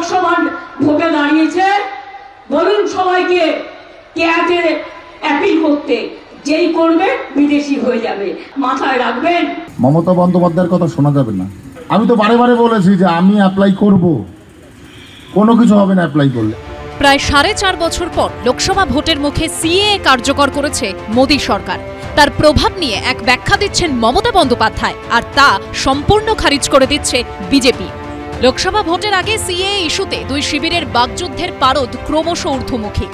লোকসভার ভোটে দাঁড়িয়েছে, বলুন সবাইকে কেয়াতে অ্যাপিল করতে, যেই করবে বিদেশি হয়ে যাবে, মাথায় রাখবেন। মমতা বন্দ্যোপাধ্যায়ের কথা শোনা যাবে না। আমি তো বারে বারে বলেছি যে আমি অ্যাপ্লাই করব, কোনো কিছু হবে না অ্যাপ্লাই করলে। প্রায় 4.5 বছর পর লোকসভা ভোটের মুখে সিএএ কার্যকর করেছে মোদী সরকার। তার প্রভাব নিয়ে এক ব্যাখ্যা দিচ্ছেন মমতা বন্দ্যোপাধ্যায়, আর তা সম্পূর্ণ খারিজ করে দিচ্ছে বিজেপি। লোকসভা ভোটের আগে সিএএ ইস্যুতে দুই শিবিরের বাকযুদ্ধের পারদ ক্রমশ ঊর্ধ্বমুখী।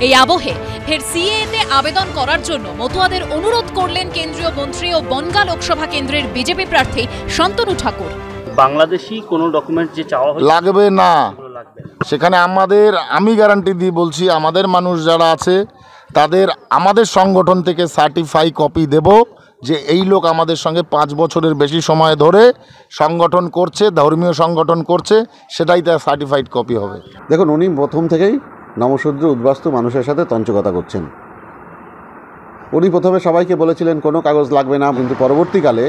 এই আবহে ফের সিএএতে আবেদন করার জন্য মতুয়াদের অনুরোধ করলেন কেন্দ্রীয় মন্ত্রী ও বনগাঁ লোকসভা কেন্দ্রের বিজেপি প্রার্থী শান্তনু ঠাকুর। বাংলাদেশি কোনো ডকুমেন্ট যে চাওয়া লাগবে না, সেখানে আমি গ্যারান্টি দিয়ে বলছি, আমাদের মানুষ যারা আছে তাদের আমাদের সংগঠন থেকে সার্টিফাই কপি দেব যে এই লোক আমাদের সঙ্গে 5 বছরের বেশি সময় ধরে সংগঠন করছে, ধর্মীয় সংগঠন করছে, সেটাই তার সার্টিফাইড কপি হবে। দেখুন, উনি প্রথম থেকেই নমশূদ্র উদ্বাস্তু মানুষের সাথে তঞ্চকতা করছেন। উনি প্রথমে সবাইকে বলেছিলেন কোনো কাগজ লাগবে না, কিন্তু পরবর্তীকালে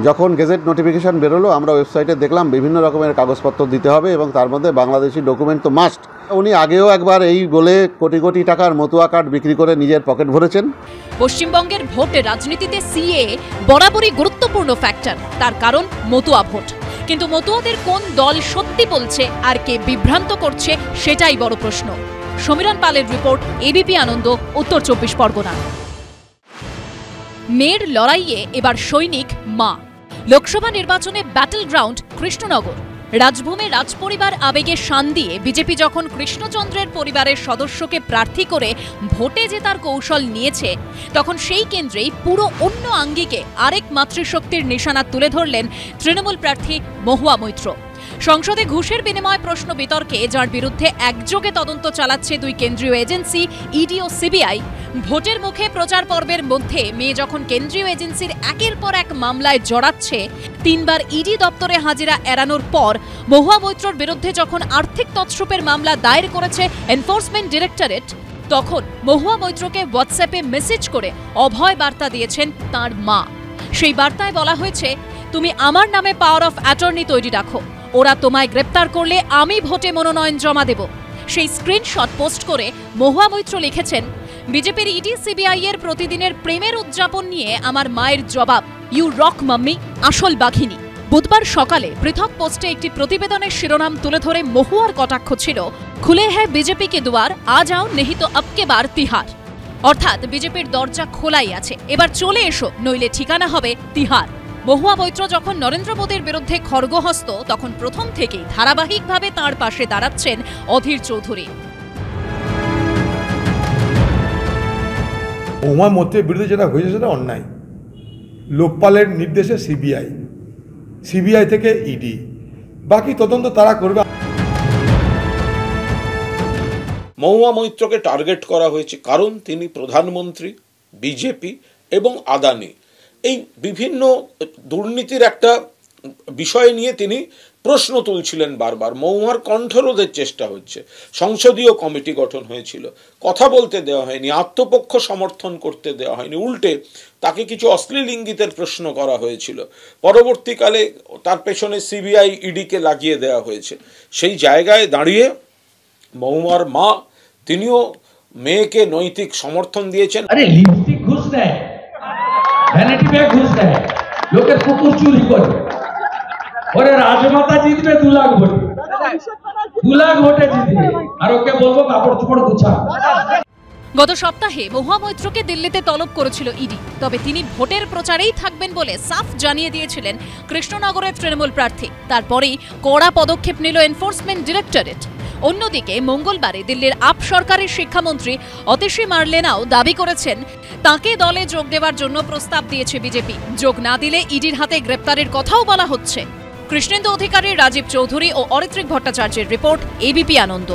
যখন গেজেট নোটিফিকেশান বেরোলো, আমরা ওয়েবসাইটে দেখলাম বিভিন্ন রকমের কাগজপত্র দিতে হবে এবং তার মধ্যে বাংলাদেশি ডকুমেন্ট তো মাস্ট। উনি আগেও একবার এই বলে কোটি কোটি টাকার মতুয়া কার্ড বিক্রি করে নিজের পকেট ভরেছেন। পশ্চিমবঙ্গের ভোট রাজনীতিতে সিএএ বরাবরই গুরুত্বপূর্ণ ফ্যাক্টর, তার কারণ মতুয়া ভোট। কিন্তু মতুয়াদের কোন দল সত্যি বলছে আর কে বিভ্রান্ত করছে, সেটাই বড় প্রশ্ন। সমীরণ পালের রিপোর্ট, এবিপি আনন্দ, উত্তর 24 পরগনা। মেয়ের লড়াইয়ে এবার সৈনিক মা। লোকসভা নির্বাচনে ব্যাটল গ্রাউন্ড কৃষ্ণনগর। রাজভূমে রাজপরিবার আবেগে শান দিয়ে বিজেপি যখন কৃষ্ণচন্দ্রের পরিবারের সদস্যকে প্রার্থী করে ভোটে জেতার কৌশল নিয়েছে, তখন সেই কেন্দ্রেই পুরো অন্য আঙ্গিকে আরেক মাতৃশক্তির নিশানা তুলে ধরলেন তৃণমূল প্রার্থী মহুয়া মৈত্র। সংসদে ঘুষের বিনিময় প্রশ্ন বিতর্কে যার বিরুদ্ধে একযোগে তদন্ত চালাচ্ছে দুই কেন্দ্রীয় এজেন্সি ইডি ও সিবিআই, ভোটের মুখে প্রচার পর্বের মধ্যে মেয়ে যখন কেন্দ্রীয় এজেন্সির একের পর এক মামলায় জড়াচ্ছে, 3 বার ইডি দপ্তরে হাজিরা এড়ানোর পর মহুয়া মৈত্রর বিরুদ্ধে যখন আর্থিক তছরূপের মামলা দায়ের করেছে এনফোর্সমেন্ট ডিরেক্টরেট, তখন মহুয়া মৈত্রকে হোয়াটসঅ্যাপে মেসেজ করে অভয় বার্তা দিয়েছেন তাঁর মা। সেই বার্তায় বলা হয়েছে, তুমি আমার নামে পাওয়ার অফ অ্যাটর্নি তৈরি রাখো, ওরা তোমায় গ্রেপ্তার করলে আমি ভোটে মনোনয়ন জমা দেব। সেই স্ক্রিনশট পোস্ট করে মহুয়া মৈত্র লিখেছেন, বিজেপির ইডি সিবিআই এর প্রতিদিনের প্রেমের উদযাপন নিয়ে আমার মায়ের জবাব, ইউ রক মাম্মি, আসল বাঘিনী। বুধবার সকালে পৃথক পোস্টে একটি প্রতিবেদনের শিরোনাম তুলে ধরে মহুয়ার কটাক্ষ ছিল, খুলে হ্যাঁ বিজেপি কে দুয়ার, আ যাও নেহি তো আব কে বার তিহার। অর্থাৎ বিজেপির দরজা খোলাই আছে, এবার চলে এসো, নইলে ঠিকানা হবে তিহার। মহুয়া মৈত্র যখন নরেন্দ্র মোদীর বিরুদ্ধে খড়গহস্ত, তখন প্রথম থেকেই ধারাবাহিকভাবে তাঁর পাশে দাঁড়াচ্ছেন অধীর চৌধুরী। মহুয়া মৈত্রের বিরুদ্ধে যেটা হয়েছে সেটা অন্যায়। লোকপালের নির্দেশে সিবিআই থেকে ইডি, বাকি তদন্ত তারা করবে। মহুয়া মৈত্রকে টার্গেট করা হয়েছে কারণ তিনি প্রধানমন্ত্রী, বিজেপি এবং আদানি, এই বিভিন্ন দুর্নীতির একটা বিষয় নিয়ে তিনি প্রশ্ন তুলছিলেন বারবার। মহুয়ার কণ্ঠরোধের চেষ্টা হচ্ছে। সংসদীয় কমিটি গঠন হয়েছিল, কথা বলতে দেওয়া হয়নি, আত্মপক্ষ সমর্থন করতে দেওয়া হয়নি, উল্টে তাকে কিছু অশ্লীল ইঙ্গিতের প্রশ্ন করা হয়েছিল। পরবর্তীকালে তার পেছনে সিবিআই ইডিকে লাগিয়ে দেওয়া হয়েছে। সেই জায়গায় দাঁড়িয়ে মহুয়ার মা, তিনিও মেয়েকে নৈতিক সমর্থন দিয়েছেন। আরে লিপস্টিক ঘুষ দেয়, ভ্যানিটি ব্যাগ ঘুষ দেয়, লোকের কুকুর চুরি করে, ওরে রাজমাতা জিতবে 2 লাখ ভোটে, 2 লাখ ভোটে জিতবে, আর ওকে বলবো কাপড় চোপড় গুছা। গত সপ্তাহে মহুয়া মৈত্রকে দিল্লিতে তলব করেছিল ইডি, তবে তিনি ভোটের প্রচারেই থাকবেন বলে সাফ জানিয়ে দিয়েছিলেন কৃষ্ণনগরের তৃণমূল প্রার্থী। তারপরেই কড়া পদক্ষেপ নিল এনফোর্সমেন্ট ডিরেক্টরেট। অন্যদিকে মঙ্গলবারে দিল্লির আপ সরকারের শিক্ষামন্ত্রী অতিশী মার্লেনাও দাবি করেছেন, তাকে দলে যোগ দেওয়ার জন্য প্রস্তাব দিয়েছে বিজেপি। যোগ না দিলে ইডির হাতে গ্রেপ্তারের কথাও বলা হচ্ছে। কৃষ্ণেন্দু অধিকারী, রাজীব চৌধুরী ও অরিত্রিক ভট্টাচার্যের রিপোর্ট, এবিপি আনন্দ।